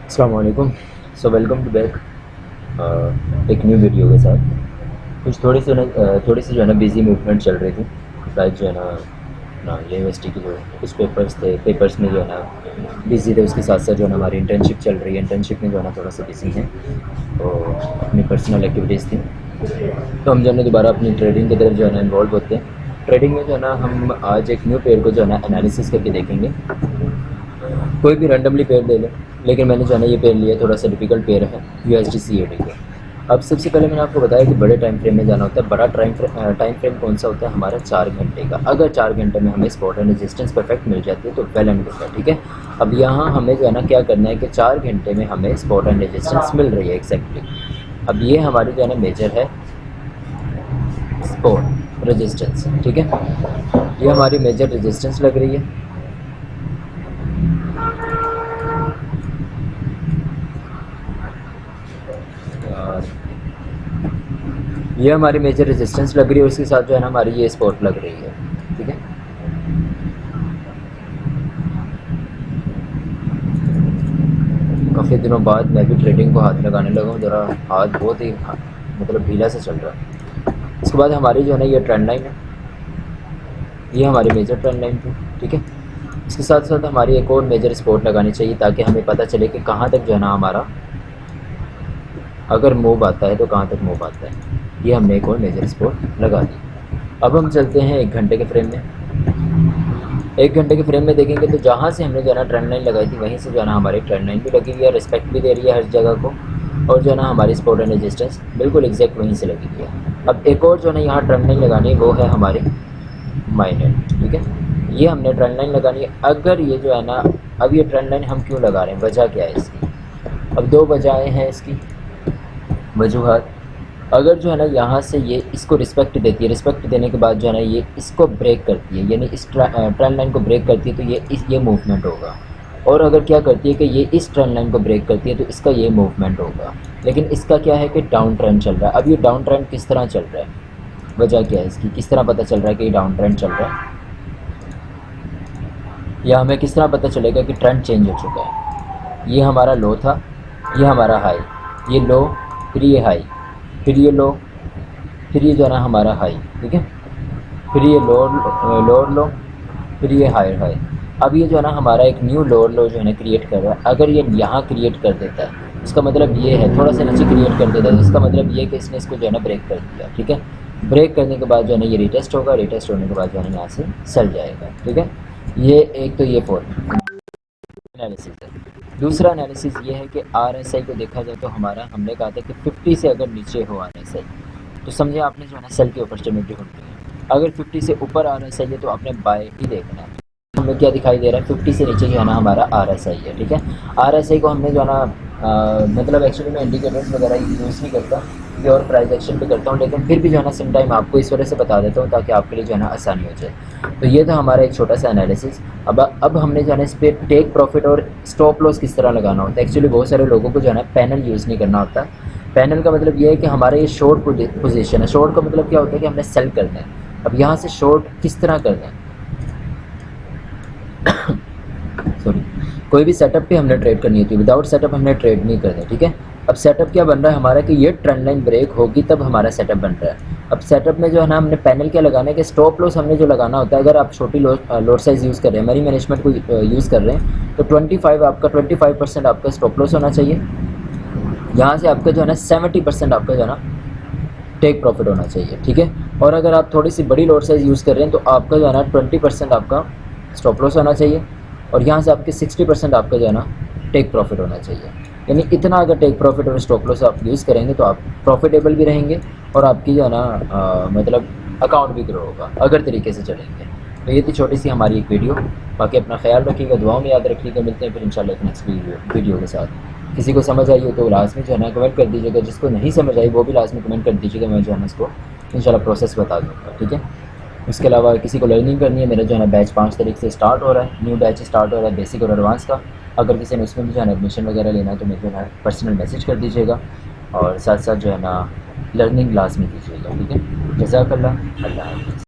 अस्सलाम वालेकुम। So welcome to back एक न्यू वीडियो के साथ। कुछ थोड़ी सी जो है ना बिज़ी मूवमेंट चल रही थी। शायद जो है ना यूनिवर्सिटी के जो कुछ पेपर्स थे, पेपर्स में जो है ना बिज़ी थे। उसके साथ साथ जो है ना हमारी इंटर्नशिप चल रही है, इंटर्नशिप में जो है ना थोड़ा सा बिज़ी हैं। तो अपनी पर्सनल एक्टिविटीज़ थी, तो हम जो है ना दोबारा अपनी ट्रेडिंग की तरफ जो है ना इन्वॉल्व होते हैं। ट्रेडिंग में जो है ना हम आज एक न्यू पेयर को जो है ना एनालिसिस करके देखेंगे। कोई भी रैंडमली पेयर ले लें, लेकिन मैंने जो है ना ये पेयर लिया, थोड़ा सा डिफिकल्ट पेयर है USD CAD का। अब सबसे पहले मैंने आपको बताया कि बड़े टाइम फ्रेम में जाना होता है। बड़ा टाइम फ्रेम कौन सा होता है हमारा? 4 घंटे का। अगर 4 घंटे में हमें स्पॉट एंड रेजिस्टेंस परफेक्ट मिल जाती है तो वेल एंड गुड है, ठीक है। अब यहाँ हमें जो है ना क्या करना है कि 4 घंटे में हमें स्पॉट एंड रेजिस्टेंस मिल रही है एग्जैक्टली। अब ये हमारी जो है ना मेजर है स्पॉट रेजिस्टेंस, ठीक है। ये हमारी मेजर रेजिस्टेंस लग रही है। और ये हमारी मेजर रेजिस्टेंस लग रही है, उसके साथ जो है ना हमारी ये स्पॉट लग रही है, ठीक है। काफ़ी दिनों बाद मैं भी ट्रेडिंग को हाथ लगाने लगा हूँ। ज़रा हाथ बहुत ही मतलब ढीला से चल रहा है। उसके बाद हमारी जो है ना ये ट्रेंड लाइन है, ये हमारी मेजर ट्रेंड लाइन थी, ठीक है। इसके साथ साथ हमारी एक और मेजर स्पॉट लगानी चाहिए ताकि हमें पता चले कि कहाँ तक जो है ना हमारा अगर मूव आता है तो कहाँ तक मूव आता है। ये हमने एक और मेजर स्पॉट लगा दी। अब हम चलते हैं 1 घंटे के फ्रेम में। 1 घंटे के फ्रेम में देखेंगे तो जहाँ से हमने जो है ना ट्रेंड लाइन लगाई थी वहीं से जो है ना हमारी ट्रेंड लाइन भी लगी हुई है, रिस्पेक्ट भी दे रही है हर जगह को। और जो है ना हमारी सपोर्ट एंड रेजिस्टेंस बिल्कुल एग्जैक्ट वहीं से लगी हुई है। अब एक और जो है ना यहाँ ट्रेंड लाइन लगानी है वो है हमारी माइनर, ठीक है। ये हमने ट्रेंड लाइन लगानी है। अगर ये जो है ना, अब ये ट्रेंड लाइन हम क्यों लगा रहे हैं, वजह क्या है इसकी? अब दो वजहें हैं इसकी वजूहत। अगर जो है ना यहाँ से ये इसको रिस्पेक्ट देती है, रिस्पेक्ट देने के बाद जो है ना ये इसको ब्रेक करती है, यानी इस ट्रेंड लाइन को ब्रेक करती है, तो ये मूवमेंट होगा। और अगर क्या करती है कि ये इस ट्रेंड लाइन को ब्रेक करती है तो इसका ये मूवमेंट होगा। लेकिन इसका क्या है कि डाउन ट्रेंड चल रहा है। अब ये डाउन ट्रेंड किस तरह चल रहा है, वजह क्या है इसकी, किस तरह पता चल रहा है कि ये डाउन ट्रेंड चल रहा है, या हमें किस तरह पता चलेगा कि ट्रेंड चेंज हो चुका है? ये हमारा लो था, ये हमारा हाई, ये लो, फिर ये हाई, फिर ये लो, फिर ये जो है ना हमारा हाई, ठीक है। फिर ये लोअर लो, फिर ये हायर हाई। अब ये जो है ना हमारा एक न्यू लोअर लो जो है ना क्रिएट कर रहा है। अगर ये यहाँ क्रिएट कर देता है इसका मतलब ये है, थोड़ा सा नीचे क्रिएट कर देता है इसका मतलब ये है कि इसने इसको जो है ना ब्रेक कर दिया, ठीक है। ब्रेक करने के बाद जो है ना ये रिटेस्ट होगा, रिटेस्ट होने के बाद जो है ना यहाँ से सेल जाएगा, ठीक है। ये एक तो ये एनालिसिस है। दूसरा एनालिसिस ये है कि RSI को देखा जाए तो हमारा, हमने कहा था कि 50 से अगर नीचे हो RSI तो समझे आपने जो है ना सेल की अपॉर्चुनिटी ढूंढनी है। अगर 50 से ऊपर RSI है तो आपने बाय ही देखना है। हमें क्या दिखाई दे रहा है, 50 से नीचे जो है ना हमारा RSI है, ठीक है। RSI को हमने जो है ना मतलब एक्चुअली मैं इंडिकेटर्स वगैरह यूज़ नहीं करता, ये और प्राइस एक्शन पे करता हूँ, लेकिन फिर भी जो है ना सम टाइम आपको इस वजह से बता देता हूँ ताकि आपके लिए जो है ना आसानी हो जाए। तो ये था हमारा एक छोटा सा एनालिसिस। अब हमने जो है ना इस पर टेक प्रॉफिट और स्टॉप लॉस किस तरह लगाना होता है। एक्चुअली बहुत सारे लोगों को जो है ना पैनल यूज़ नहीं करना होता। पैनल का मतलब ये है कि हमारा ये शॉर्ट पोजीशन है। शॉर्ट का मतलब क्या होता है कि हमने सेल करना है। अब यहाँ से शॉर्ट किस तरह करना है, सॉरी, कोई भी सेटअप पे हमने ट्रेड करनी होती है, विदाउट सेटअप हमने ट्रेड नहीं करना, ठीक है। अब सेटअप क्या बन रहा है हमारा कि ये ट्रेंड लाइन ब्रेक होगी तब हमारा सेटअप बन रहा है। अब सेटअप में जो है ना हमने पैनल क्या लगाना है कि स्टॉप लॉस हमने जो लगाना होता है। अगर आप छोटी लोड साइज यूज़ कर रहे हैं, मनी मैनेजमेंट को यूज़ कर रहे हैं, तो 25% आपका स्टॉप लॉस होना चाहिए। यहाँ से आपका जो है ना 70% आपका जो है ना टेक प्रॉफिट होना चाहिए, ठीक है। और अगर आप थोड़ी सी बड़ी लोड साइज यूज़ कर रहे हैं तो आपका जो है ना 20% आपका स्टॉप लॉस होना चाहिए। और यहाँ से आपके 60% आपका जो है ना टेक प्रॉफिट होना चाहिए। यानी इतना अगर टेक प्रॉफिट और स्टॉप लॉस आप यूज़ करेंगे तो आप प्रॉफिटेबल भी रहेंगे और आपकी जो है ना मतलब अकाउंट भी ग्रो होगा अगर तरीके से चलेंगे। तो ये थी छोटी सी हमारी एक वीडियो। बाकी अपना ख्याल रखिएगा, दुआओं में याद रखिएगा। मिलते हैं फिर इंशाल्लाह एक नेक्स्ट वीडियो के साथ। किसी को समझ आई हो तो लाजमी जो है ना कमेंट कर दीजिएगा, जिसको नहीं समझ आई वो भी लाजमी कमेंट कर दीजिएगा, मैं जो है ना इसको इंशाल्लाह प्रोसेस बता दूँगा, ठीक है। उसके अलावा किसी को लर्निंग करनी है, मेरा जो है ना बैच 5 तारीख से स्टार्ट हो रहा है, न्यू बैच स्टार्ट हो रहा है बेसिक और एडवांस का। अगर किसी ने उसमें भी जो है ना एडमिशन वगैरह लेना है तो मेरे जो है पर्सनल मैसेज कर दीजिएगा और साथ साथ जो है ना लर्निंग लाजमी कीजिएगा, ठीक है। जज़ाकल्लाह, अल्लाह हाफ़िज़।